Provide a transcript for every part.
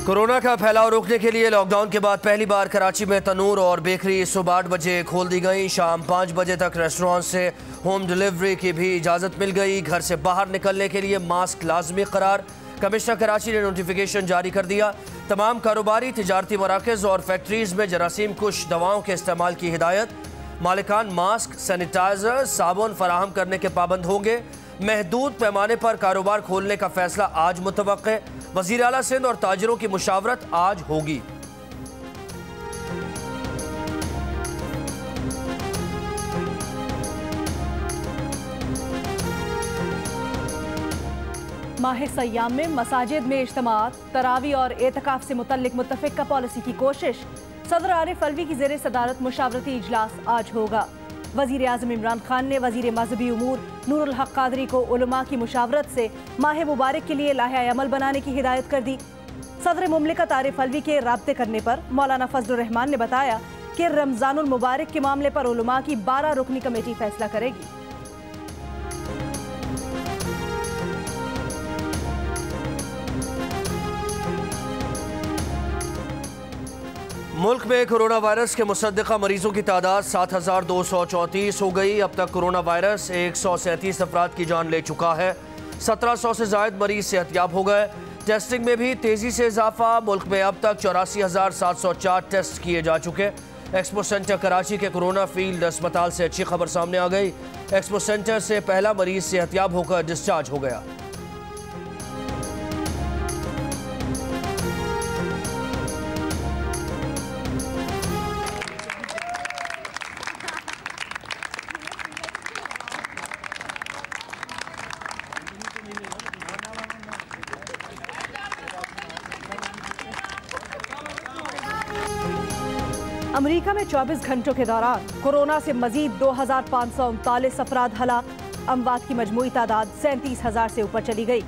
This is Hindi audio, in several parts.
कोरोना का फैलाव रोकने के लिए लॉकडाउन के बाद पहली बार कराची में तनूर और बेकरी सुबह 8 बजे खोल दी गई। शाम 5 बजे तक रेस्टोरेंट से होम डिलीवरी की भी इजाज़त मिल गई। घर से बाहर निकलने के लिए मास्क लाजमी करार। कमिश्नर कराची ने नोटिफिकेशन जारी कर दिया। तमाम कारोबारी तिजारती मराकज़ और फैक्ट्रीज़ में जरासीम कुश दवाओं के इस्तेमाल की हिदायत। मालिकान मास्क, सैनिटाइजर, साबुन फराहम करने के पाबंद होंगे। महदूद पैमाने पर कारोबार खोलने का फैसला आज मुतवक्के। वज़ीर आला सिंध और ताजिरों की मुशावरत आज होगी। माह सय्याम में मसाजिद में इज्तिमात, तरावी और एतकाफ से मुतल्लिक मुत्तफ़िका पॉलिसी की कोशिश। सदर आरिफ अलवी की ज़ेरे सदारत मुशावरती इजलास आज होगा। वज़ीर आज़म इमरान खान ने वज़ीर मज़हबी उमूर नूरुल हक कादरी को उलमा की मुशावरत से माह मुबारक के लिए लाहे अमल बनाने की हिदायत कर दी। सदर मुमलिकत आरिफ अलवी के राब्ते करने पर मौलाना फजलुर रहमान ने बताया कि रमज़ानुल मुबारक के मामले पर उलमा की 12 रुकनी कमेटी फैसला करेगी। मुल्क में कोरोना वायरस के मुसद्दिक़ा मरीजों की तादाद 7,234 हो गई। अब तक कोरोना वायरस 137 अफराद की जान ले चुका है। 1700 से ज़ायद मरीज सेहतयाब हो गए। टेस्टिंग में भी तेज़ी से इजाफा। मुल्क में अब तक 84,704 टेस्ट किए जा चुके। एक्सपो सेंटर कराची के कोरोना फील्ड अस्पताल से अच्छी खबर सामने आ गई। एक्सपो सेंटर से पहला मरीज सेहतयाब होकर डिस्चार्ज हो गया। अमेरिका में 24 घंटों के दौरान कोरोना से मजीद 2,539 अफराद हलाक। अमवात की मजमूई तादाद 37,000 से ऊपर चली गई।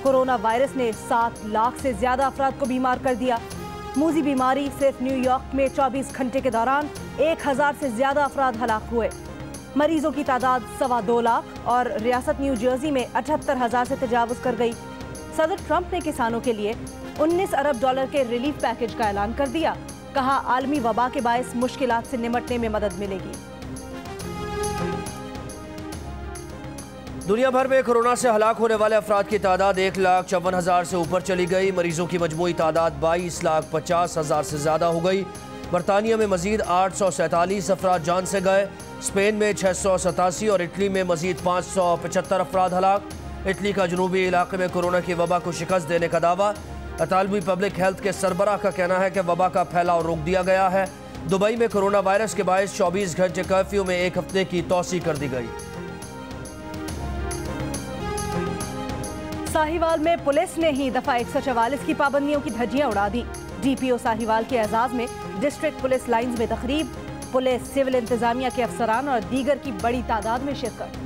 कोरोना वायरस ने 7 लाख से ज्यादा अफराद को बीमार कर दिया। मूजी बीमारी सिर्फ न्यूयॉर्क में 24 घंटे के दौरान 1,000 से ज्यादा अफराद हलाक हुए। मरीजों की तादाद 2.25 लाख और रियासत न्यू जर्सी में 78,000 से तजावुज कर गई। सदर ट्रंप ने किसानों के लिए 19 अरब डॉलर के रिलीफ पैकेज का ऐलान कर दिया। कहा आलमी वबा के बायस मुश्किलात से निमटने में मदद मिलेगी। दुनिया भर में कोरोना से हलाक होने वाले अफराद की तादाद 1,54,000 से ऊपर चली गई। मरीजों की मजमूई तादाद 22,50,000 से ज्यादा हो गई। बरतानिया में मजीद 847 अफराद जान से गए। स्पेन में 687 और इटली में मजीद 575 अफराद हलाक। इटली का जनूबी इलाके में कोरोना की वबा को शिकस्त देने का दावा। अतालवी पब्लिक हेल्थ के सरबराह का कहना है कि वबा का फैलाव रोक दिया गया है। दुबई में कोरोना वायरस के बायस 24 घंटे कर्फ्यू में 1 हफ्ते की तौसी कर दी गई। साहिवाल में पुलिस ने ही दफा 144 की पाबंदियों की धज्जियां उड़ा दी। DPO साहिवाल के एजाज में डिस्ट्रिक्ट पुलिस लाइंस में तकरीब। पुलिस, सिविल इंतजामिया के अफसरान और दीगर की बड़ी तादाद में शिरकत।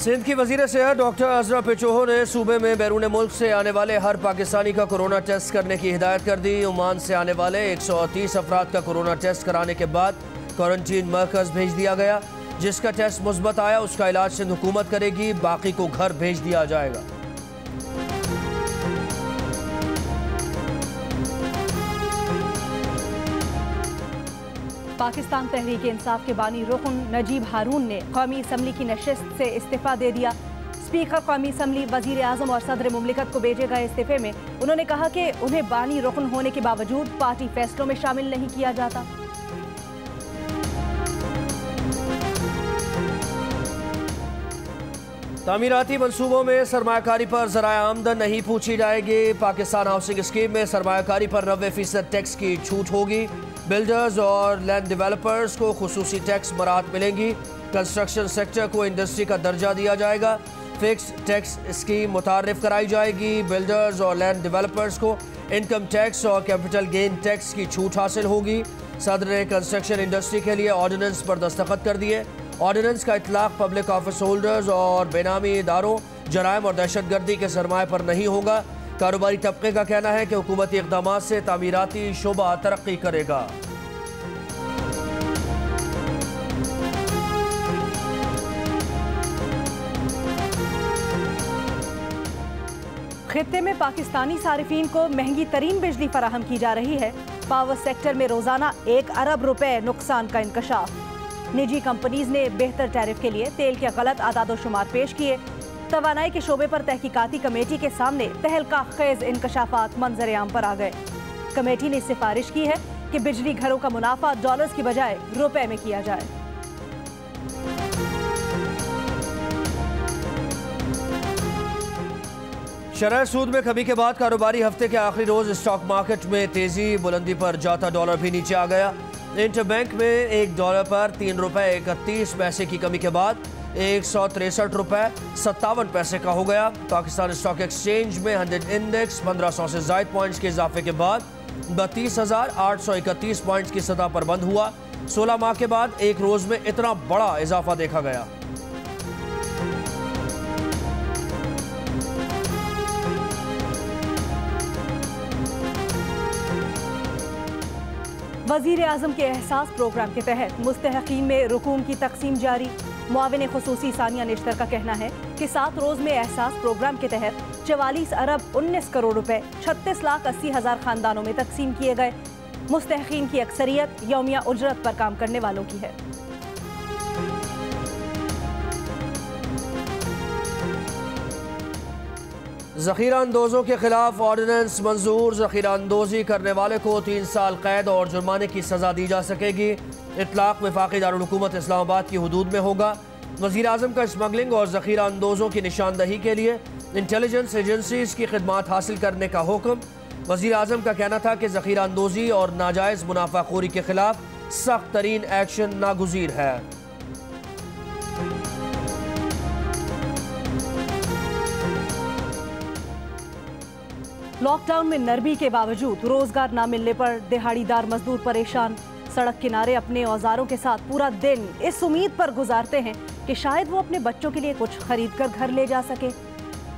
सिंध की वज़ीर सेहत डॉक्टर अजरा पेचोहो ने सूबे में बैरून मुल्क से आने वाले हर पाकिस्तानी का कोरोना टेस्ट करने की हिदायत कर दी। ओमान से आने वाले 130 अफराद का कोरोना टेस्ट कराने के बाद क्वारंटीन मरकज भेज दिया गया। जिसका टेस्ट मुस्बत आया उसका इलाज सिंध हुकूमत करेगी, बाकी को घर भेज दिया जाएगा। पाकिस्तान तहरीक इंसाफ के बानी रुकन नजीब हारून ने कौमी असम्बली की नशिस्त से इस्तीफा दे दिया। स्पीकर कौमी असम्बली वज़ीर आज़म और सदर मुमलिकत को भेजे गए इस्तीफे में उन्होंने कहा कि उन्हें बानी रुकन होने के बावजूद पार्टी फैसलों में शामिल नहीं किया जाता। तामीराती मनसूबों में सरमायाकारी पर ज़राए आमदन नहीं पूछी जाएगी। पाकिस्तान हाउसिंग स्कीम में सरमायाकारी पर 90% टैक्स की छूट होगी। बिल्डर्स और लैंड डेवलपर्स को खुसूसी टैक्स बरात मिलेंगी। कंस्ट्रक्शन सेक्टर को इंडस्ट्री का दर्जा दिया जाएगा। फिक्स टैक्स स्कीम मुतारिफ कराई जाएगी। बिल्डर्स और लैंड डेवलपर्स को इनकम टैक्स और कैपिटल गेन टैक्स की छूट हासिल होगी। सदर ने कंस्ट्रक्शन इंडस्ट्री के लिए ऑर्डिनेंस पर दस्तखत कर दिए। ऑर्डिनेंस का इतलाक पब्लिक ऑफिस होल्डर्स और बेनामी इदारों, जराइम और दहशतगर्दी के सरमाए पर नहीं होगा। कारोबारी तबके का कहना है कि हुकूमती इक़दामात से तामीराती शोबा तरक्की करेगा। खित्ते में पाकिस्तानी सारिफीन को महंगी तरीन बिजली फराहम की जा रही है। पावर सेक्टर में रोजाना 1 अरब रुपए नुकसान का इंकशाफ। निजी कंपनीज ने बेहतर टैरिफ के लिए तेल के गलत आदादोशुमार पेश किए। तवानाई के शोबे पर तहकीकाती कमेटी के सामने तहलका खेज इंकशाफात मंजर आम पर आ गए। कमेटी ने सिफारिश की है कि बिजली घरों का मुनाफा डॉलर्स की बजाय रुपए में किया जाए। शरह सूद में कमी के बाद कारोबारी हफ्ते के आखिरी रोज स्टॉक मार्केट में तेजी, बुलंदी पर जाता डॉलर भी नीचे आ गया। इंटरबैंक में $1 पर 3 रुपए 31 पैसे की कमी के बाद 163 रुपए 57 पैसे का हो गया। पाकिस्तान स्टॉक एक्सचेंज में 100 इंडेक्स 1500 से ज्यादा पॉइंट्स के इजाफे के बाद 32,831 पॉइंट्स की सतह पर बंद हुआ। 16 माह के बाद एक रोज में इतना बड़ा इजाफा देखा गया। वज़ीर आज़म के एहसास प्रोग्राम के तहत मुस्तहक़ीन में रुकूम की तकसीम जारी। मुआविन खुसूसी सानिया निश्तर का कहना है कि 7 रोज में एहसास प्रोग्राम के तहत 44 अरब 19 करोड़ रुपए 36,80,000 खानदानों में तकसीम किए गए। मुस्तहक़ीन की अक्सरियत यौमिया उजरत पर काम करने वालों की है। ज़ख़ीरा अंदोज़ों के खिलाफ ऑर्डिनेंस मंजूर। ज़ख़ीरा अंदोज़ी करने वाले को 3 साल कैद और जुर्माने की सज़ा दी जा सकेगी। इतलाक़ वफ़ाक़ी दारुल-हुकूमत इस्लामाबाद की हदूद में होगा। वज़ीर आज़म का स्मगलिंग और ज़ख़ीरा अंदोज़ों की निशानदही के लिए इंटेलिजेंस एजेंसीज़ की खिदमात हासिल करने का हुक्म। वज़ीर आज़म का कहना था कि ज़ख़ीरा अंदोज़ी और नाजायज़ मुनाफाखोरी के खिलाफ सख्त तरीन एक्शन नागुज़ीर है। लॉकडाउन में नरमी के बावजूद रोजगार न मिलने पर दिहाड़ीदार मजदूर परेशान। सड़क किनारे अपने औजारों के साथ पूरा दिन इस उम्मीद पर गुजारते हैं कि शायद वो अपने बच्चों के लिए कुछ खरीद कर घर ले जा सके।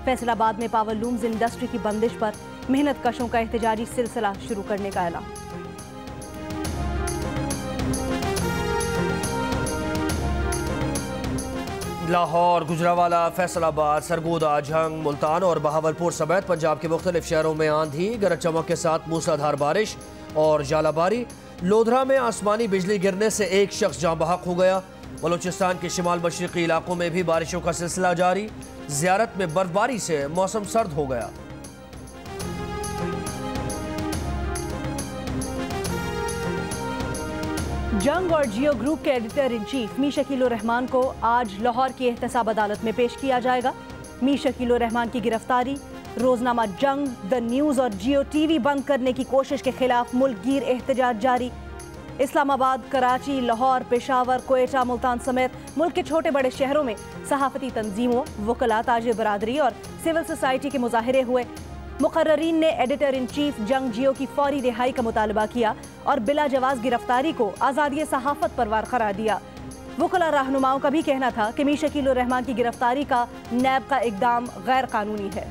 फैसलाबाद में पावर लूम्स इंडस्ट्री की बंदिश पर मेहनत कशों का एहतजाजी सिलसिला शुरू करने का ऐलान। लाहौर, गुजरावाला, फैसलाबाद, सरगोदा, झंग, मुल्तान और बहावलपुर समेत पंजाब के मुख्तलिफ शहरों में आंधी, गरज चमक के साथ मूसलाधार बारिश और जालाबारी। लोधरा में आसमानी बिजली गिरने से एक शख्स जाँ बहक हो गया। बलूचिस्तान के शिमाल मशरक़ी इलाकों में भी बारिशों का सिलसिला जारी। ज़ियारत में बर्फबारी से मौसम सर्द हो गया। जंग और जियो ग्रुप के editor in chief Mir Shakeel Rahman को आज लाहौर की एहतसाब अदालत में पेश किया जाएगा। मीर शकील रहमान की गिरफ्तारी, रोजनामा जंग, द न्यूज़ और जियो टीवी बंद करने की कोशिश के खिलाफ मुल्कगीर एहतजाज जारी। इस्लामाबाद, कराची, लाहौर, पेशावर, कोयटा, मुल्तान समेत मुल्क के छोटे बड़े शहरों में सहाफ़ती तंजीमों, वकला, ताजिर बरादरी और सिविल सोसाइटी के मुजाहरे हुए। मुकर्ररीन ने एडिटर इन चीफ जंग जियो की फौरी रिहाई का मुतालबा किया और बिला जवाज गिरफ्तारी को आज़ादी सहाफ़त परवार करार दिया। वकला रहनुमाओं का भी कहना था कि मीर शकील रहमान की गिरफ्तारी का नैब का इक़दाम गैर कानूनी है।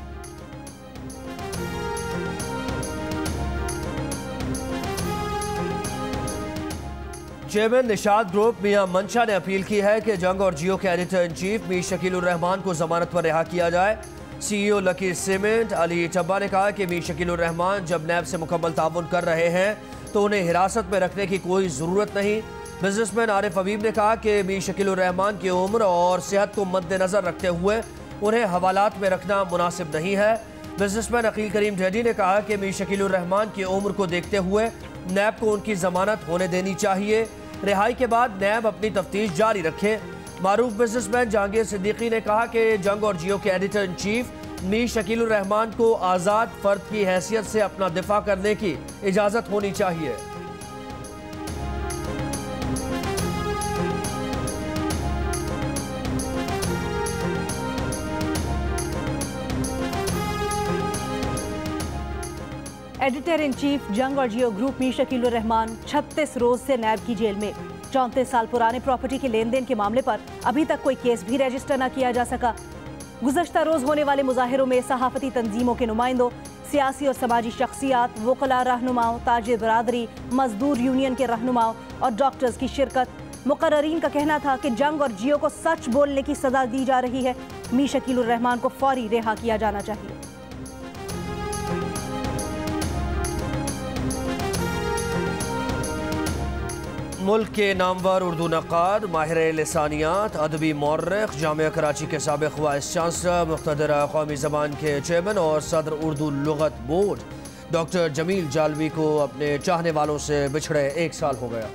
चेयरमैन निशात ग्रुप मियां मंशा ने अपील की है कि जंग और जियो के editor in chief Mir Shakeel Rahman को जमानत पर रिहा किया जाए। CEO लकी सीमेंट अली चब्बा ने कहा कि मीर शकील रहमान जब नैब से मुकम्मल ताउन कर रहे हैं तो उन्हें हिरासत में रखने की कोई ज़रूरत नहीं। बिजनेसमैन आरिफ हबीब ने कहा कि मीर शकील रहमान की उम्र और सेहत को मद्देनज़र रखते हुए उन्हें हवालात में रखना मुनासिब नहीं है। बिजनेसमैन अकील करीम ढेडी ने कहा कि मीर शकील रहमान की उम्र को देखते हुए नैब को उनकी जमानत होने देनी चाहिए। रिहाई के बाद नैब अपनी तफ्तीश जारी रखे। मारूफ बिजनेसमैन जहांगीर सिद्दीकी ने कहा कि जंग और जियो के editor in chief Mir Shakeel Rahman को आज़ाद फर्द की हैसियत से अपना दिफा करने की इजाज़त होनी चाहिए। एडिटर इन चीफ जंग और जियो ग्रुप मीर शकील रहमान 36 रोज से नैब की जेल में। 34 साल पुराने प्रॉपर्टी के लेन देन के मामले पर अभी तक कोई केस भी रजिस्टर न किया जा सका। गुज़श्ता रोज होने वाले मुजाहिरों में सहाफ़ती तंजीमों के नुमाइंदों, सियासी और समाजी शख्सियात, वकला रहनुमाओं, ताजिर बरादरी, मजदूर यूनियन के रहनुमाओं और डॉक्टर्स की शिरकत। मुकर्ररीन का कहना था कि जंग और जियो को सच बोलने की सजा दी जा रही है। मीर शकील रहमान को फौरी रिहा किया जाना चाहिए। मुल्क के नामवर उर्दू नक्काद, माहिर लिसानियात, अदबी मौर्रिख, जामिया कराची के साबिक़ वाइस चांसलर, मुक़्तदरा कौमी ज़बान के चेयरमैन और सदर उर्दू लुग़त बोर्ड डॉक्टर जमील जालवी को अपने चाहने वालों से बिछड़े 1 साल हो गया।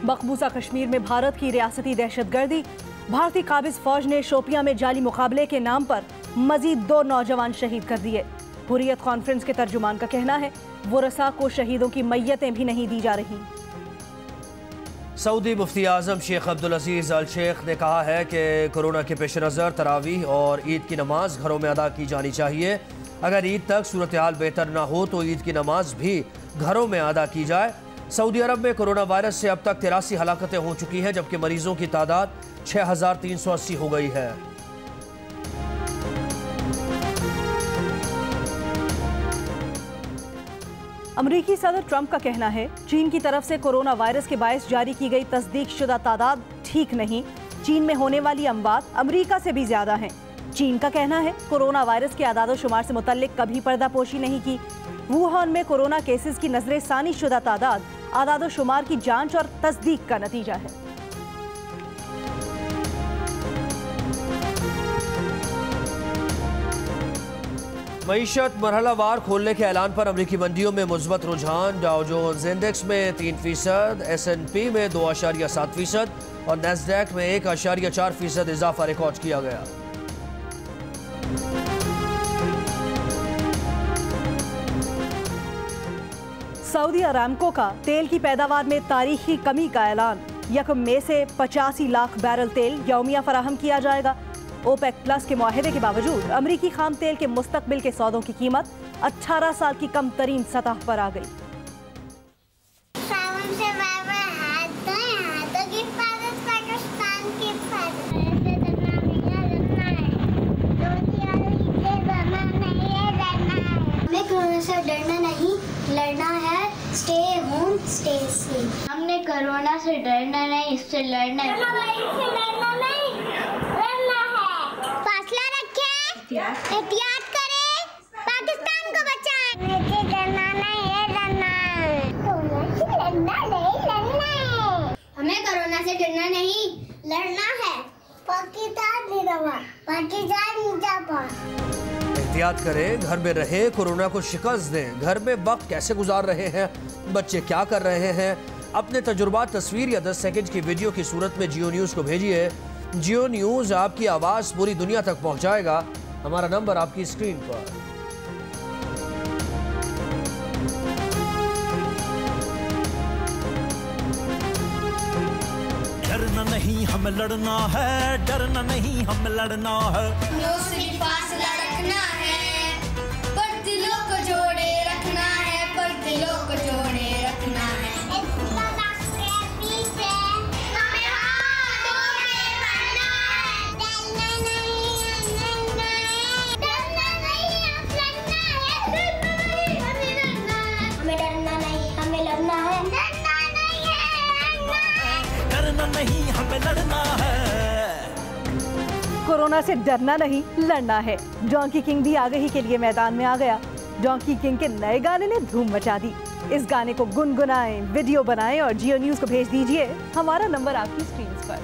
मकबूजा कश्मीर में भारत की रियासती दहशतगर्दी, भारतीय काबिज फौज ने शोपियां में जाली मुकाबले के नाम पर मजीद 2 नौजवान शहीद कर दिए। हुर्रियत कॉन्फ्रेंस के तर्जुमान का कहना है वरसा को शहीदों की मैयतें भी नहीं दी जा रही। सऊदी मुफ्ती आज़म शेख अब्दुल अजीज़ अल शेख ने कहा है कि कोरोना के पेश नज़र तरावीह और ईद की नमाज घरों में अदा की जानी चाहिए। अगर ईद तक सूरत हाल बेहतर ना हो तो ईद की नमाज भी घरों में अदा की जाए। सऊदी अरब में कोरोना वायरस से अब तक 83 हलाकतें हो चुकी हैं, जबकि मरीजों की तादाद 6380 हो गई है। अमरीकी सदर ट्रंप का कहना है चीन की तरफ से कोरोना वायरस के बायस जारी की गई तस्दीक शुदा तादाद ठीक नहीं। चीन में होने वाली अमवात अमरीका से भी ज्यादा हैं। चीन का कहना है कोरोना वायरस के आदादो शुमार से मुतल्लिक कभी पर्दापोशी नहीं की। वुहान में कोरोना केसेस की नजरे सानी शुदा तादाद आदादो शुमार की जांच और तस्दीक का नतीजा है। मईशत मरहलावार खोलने के ऐलान पर अमरीकी मंडियों में मुस्बत रुझान। डाउ जोन्स इंडेक्स में 3%, S&P में 2.7% और नैस्डैक में 1.4% इजाफा रिकॉर्ड किया गया। सऊदी अरामको का तेल की पैदावार में तारीखी कमी का ऐलान। 1 मई से 85 लाख बैरल तेल यौमिया फराहम किया जाएगा। ओपेक प्लस के मुआहदे के बावजूद अमरीकी खाम तेल के मुस्तकबिल के सौदों की कीमत 18 साल की कम तरीन सतह पर आ गई। हमें कोरोना से डरना नहीं, लड़ना है। Stay home stay safe. हमने कोरोना से डरना नहीं, इससे लड़ना है। एहतियात करें, पाकिस्तान को बचाएं। मुझे डरना नहीं है, लड़ना है। हमें कोरोना से डरना नहीं, लड़ना है। पाकिस्तान जिंदाबाद, पाकिस्तान जिंदाबाद। एहतियात करें, घर में रहें, कोरोना को शिकस्त दें। घर में वक्त कैसे गुजार रहे हैं, बच्चे क्या कर रहे हैं, अपने तजुर्बात तस्वीर या 10 सेकंड की वीडियो की सूरत में जियो न्यूज़ को भेजिए। जियो न्यूज़ आपकी आवाज़ पूरी दुनिया तक पहुंचाएगा। हमारा नंबर आपकी स्क्रीन पर। डरना नहीं हमें लड़ना है, डरना नहीं हमें लड़ना है। सिर्फ फासला रखना है, पर दिलों को जोड़े रखना है, पर दिलों को जोड़े रखना है। नहीं हमें लड़ना है। कोरोना से डरना नहीं, लड़ना है। डोंकी किंग भी आगही के लिए मैदान में आ गया। डोंकी किंग के नए गाने ने धूम मचा दी। इस गाने को गुनगुनाएं, वीडियो बनाएं और जियो न्यूज़ को भेज दीजिए। हमारा नंबर आपकी स्क्रीन पर।